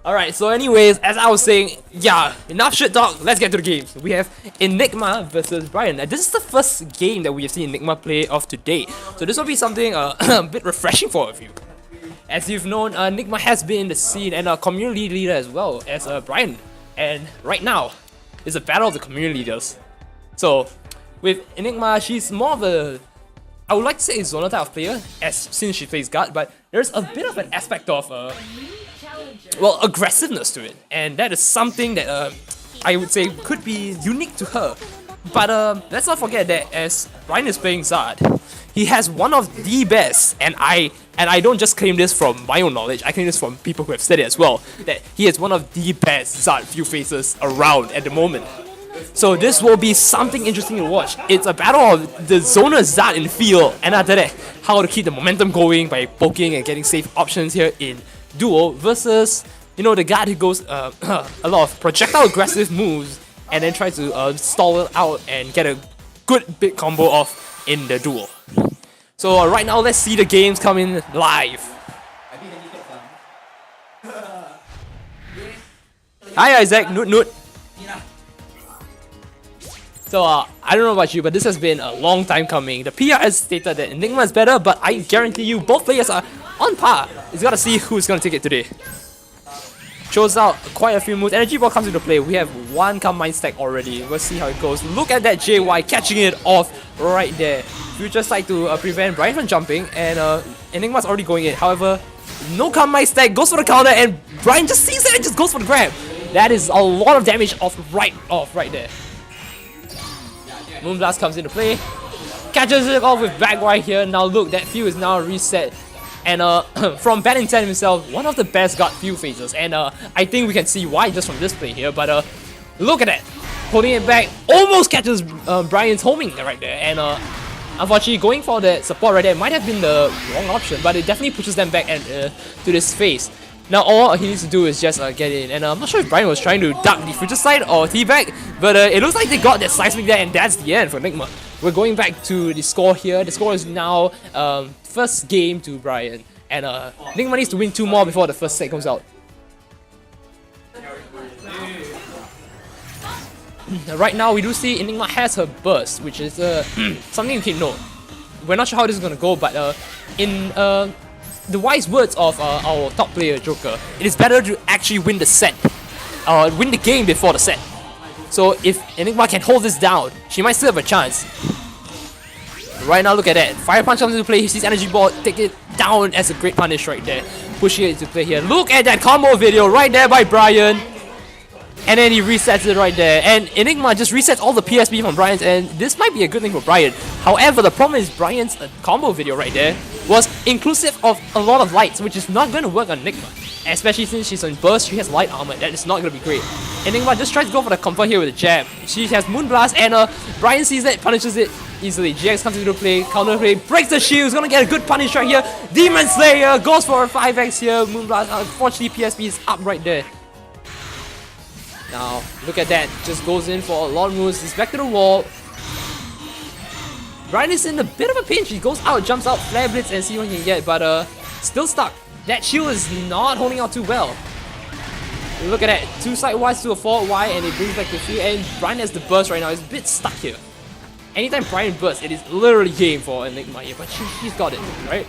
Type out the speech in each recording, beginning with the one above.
Alright, so anyways, as I was saying, yeah, enough shit talk, let's get to the games. We have Enigma versus Brian. Now, this is the first game that we have seen Enigma play of today, so this will be something a bit refreshing for all of you. As you've known, Enigma has been in the scene and a community leader as well as Brian. And right now, it's a battle of the community leaders. So, with Enigma, she's more of a, I would like to say, zonal type of player, since she plays guard, but there's a bit of an aspect of well, aggressiveness to it, and that is something that I would say could be unique to her. But let's not forget that as Brian is playing Zard, he has one of the best, and I don't just claim this from my own knowledge, I claim this from people who have said it as well, that he has one of the best Zard view faces around at the moment. So this will be something interesting to watch. It's a battle of the zoner Zard in field, and after that, how to keep the momentum going by poking and getting safe options here in duo versus, you know, the guy who goes a lot of projectile aggressive moves and then tries to stall it out and get a good big combo off in the duel. So right now, let's see the games coming live. Hi Isaac, Noot. So I don't know about you, but this has been a long time coming. The PR has stated that Enigma is better, but I guarantee you both players are on par. It's gotta see who's gonna take it today. Shows out quite a few moves. Energy Ball comes into play. We have one Calm Mind stack already. Let's see how it goes. Look at that JY catching it off right there. Future Sight to prevent Brian from jumping, and Enigma's already going in. However, no Calm Mind stack, goes for the counter, and Brian just sees it and just goes for the grab. That is a lot of damage off right there. Moonblast comes into play. Catches it off with Bagwire here. Now look, that field is now reset. And from Bad Intent himself, one of the best guard field phases. And I think we can see why just from this play here. But look at that. Holding it back. Almost catches Brian's homing right there. And unfortunately, going for the support right there might have been the wrong option. But it definitely pushes them back and, to this phase. Now all he needs to do is just get in, and I'm not sure if Brian was trying to duck the future side or teabag, but it looks like they got that seismic there, and that's the end for Enigma. We're going back to the score here. The score is now first game to Brian, and Enigma needs to win 2 more before the first set comes out. Right now we do see Enigma has her burst, which is something you can note. We're not sure how this is gonna go, but in the wise words of our top player Joker, it is better to actually win the set, win the game before the set. So if Enigma can hold this down, she might still have a chance. Right now, look at that. Fire Punch comes into play, he sees Energy Ball, take it down as a great punish right there. Pushing it into play here. Look at that combo video right there by Brian. And then he resets it right there. And Enigma just resets all the PSP from Brian's, and this might be a good thing for Brian. However, the problem is Brian's combo video right there was inclusive of a lot of lights, which is not going to work on Enigma. Especially since she's on burst, she has light armor. That is not going to be great. Enigma just tries to go for the comfort here with a jab. She has Moonblast, and Brian sees it, punishes it easily. GX comes into play, counter play, breaks the shield, is going to get a good punish right here. Demon Slayer goes for a 5x here. Moonblast, unfortunately PSP is up right there. Now, look at that, just goes in for a lot of moves, he's back to the wall. Brian is in a bit of a pinch, he goes out, jumps out, Flare Blitz and see what he can get, but still stuck. That shield is not holding out too well. Look at that, 2 sidewise to a forward Y, and it brings back the field, and Brian has the burst right now, he's a bit stuck here. Anytime Brian bursts, it is literally game for Enigma here, but she's got it, right?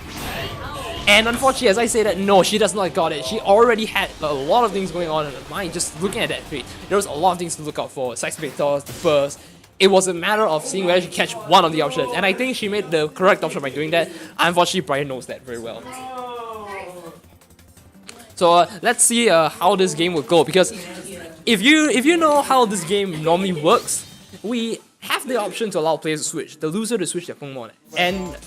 And unfortunately, as I say that, no, she does not got it. She already had a lot of things going on in her mind just looking at that play. There was a lot of things to look out for. Seismic toss, the burst. It was a matter of seeing whether she catch one of the options. And I think she made the correct option by doing that. Unfortunately, Brian knows that very well. So let's see how this game will go. Because if you know how this game normally works, we have the option to allow players to switch. The loser to switch their Pokemon. And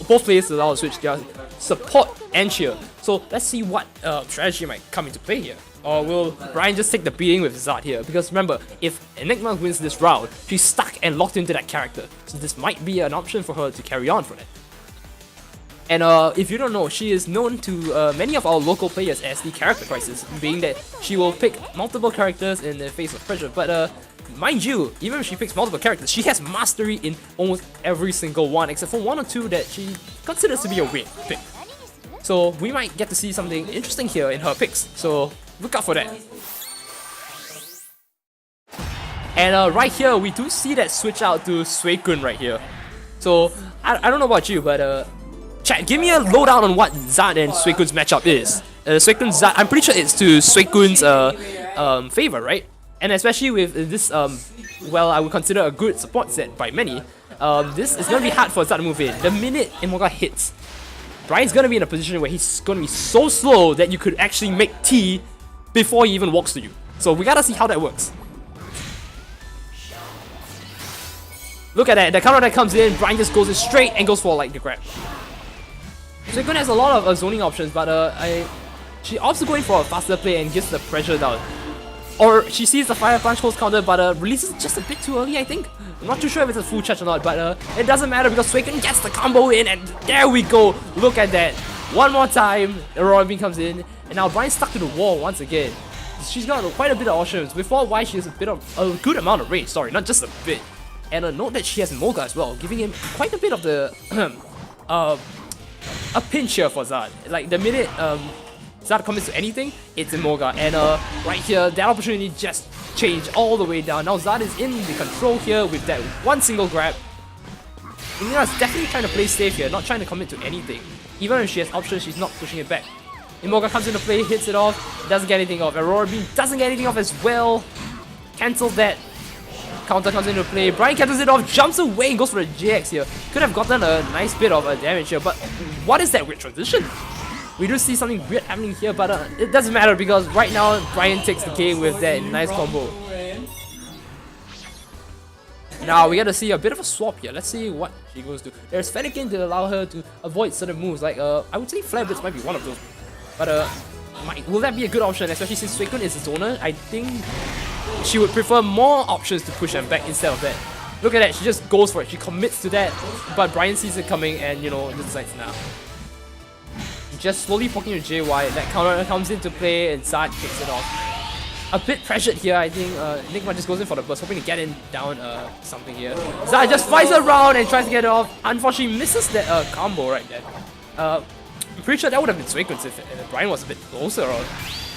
both players allow to switch their support and cheer. So let's see what strategy might come into play here. Or will Brian just take the beating with Zard here? Because remember, if Enigma wins this round, she's stuck and locked into that character. So this might be an option for her to carry on from it. And if you don't know, she is known to many of our local players as the character crisis, being that she will pick multiple characters in the face of pressure. But mind you, even if she picks multiple characters, she has mastery in almost every single one, except for 1 or 2 that she considers to be a weird pick. So we might get to see something interesting here in her picks. So look out for that. And right here, we do see that switch out to Suicune right here. So, I don't know about you, but chat, give me a lowdown on what Zard and Suicune's matchup is. Suicune's Zard, I'm pretty sure it's to Suicune's favor, right? And especially with this, well, I would consider a good support set by many, this is going to be hard for Zard to move in. The minute Imoga hits, Brian's going to be in a position where he's going to be so slow that you could actually make T before he even walks to you. So we gotta see how that works. Look at that, the counter that comes in, Brian just goes in straight and goes for like the grab. Suicune has a lot of zoning options, but she opts going for a faster play and gets the pressure down. Or she sees the Fire Punch holds counter, but releases just a bit too early, I think. I'm not too sure if it's a full charge or not, but it doesn't matter because Suicune gets the combo in, and there we go. Look at that. One more time, Aurora Beam comes in, and now Brian's stuck to the wall once again. She's got quite a bit of options. Before Y, she has a good amount of range, sorry, not just a bit. And note that she has Moga as well, giving him quite a bit of the a pinch here for Zard. Like the minute Zard commits to anything, it's in Moga. And right here, that opportunity just changed all the way down. Now Zard is in the control here with that one single grab. Enigma's definitely trying to play safe here, not trying to commit to anything. Even if she has options, she's not pushing it back. Imoga comes into play, hits it off, doesn't get anything off. Aurora Beam doesn't get anything off as well. Cancels that. Counter comes into play, Brian cancels it off, jumps away and goes for a JX here. Could have gotten a nice bit of damage here, but what is that weird transition? We do see something weird happening here, but it doesn't matter because right now Brian takes the game with that nice combo. Now we gotta see a bit of a swap here. Let's see what she goes to. There's Fennekin to allow her to avoid certain moves, like I would say Flare Blitz might be one of those. But will that be a good option, especially since Suicune is a zoner? I think she would prefer more options to push them back instead of that. Look at that, she just goes for it, she commits to that, but Brian sees it coming and, you know, decides now. Just slowly poking with JY, that counter comes into play and Zard kicks it off. A bit pressured here, I think Enigma just goes in for the burst, hoping to get in down something here. Zard just flies around and tries to get it off. Unfortunately, misses that combo right there. I'm pretty sure that would have been Suicune's if Brian was a bit closer or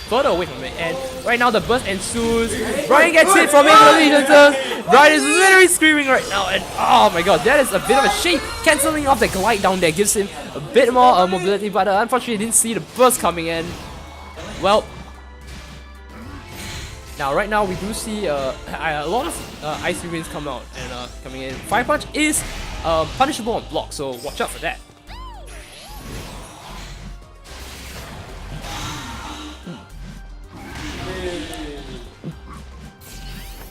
further away from it. And right now the burst ensues. Brian gets hit from it. Brian is literally screaming right now, and oh my god, that is a bit of a shake. Cancelling off the glide down there gives him a bit more mobility, but unfortunately didn't see the burst coming in. Well, now right now we do see a lot of icy winds come out and coming in. Fire Punch is punishable on block, so watch out for that.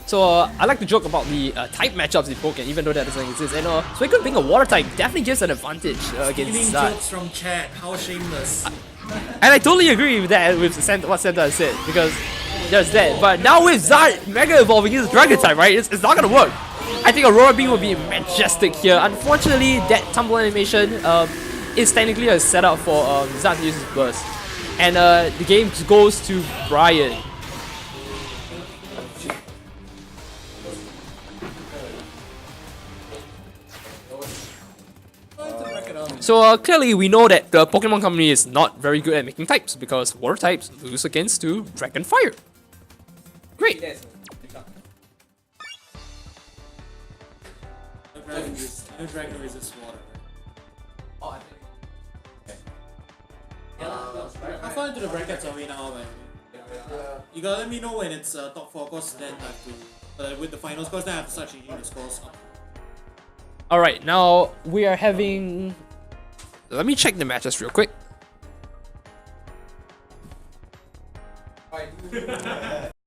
So I like to joke about the type matchups in Pokken, even though that doesn't exist. And Suicune being a water type definitely gives an advantage against Zard. Jokes from chat, how shameless. And I totally agree with that, with what Santa said, because there's that. But now with Zard Mega Evolving his Dragon type, right? It's not gonna work. I think Aurora Beam would be majestic here. Unfortunately, that tumble animation is technically a setup for Zard to use his burst. And the game goes to Brian. So clearly we know that the Pokemon company is not very good at making types because water types lose against to Dragon Fire. Great. No dragon resists water. Oh, how far into the brackets are we now, man? You gotta let me know when it's top 4, cause then I have to with the finals, cause then I have to start changing the scores. Alright, now we are having. Let me check the matches real quick.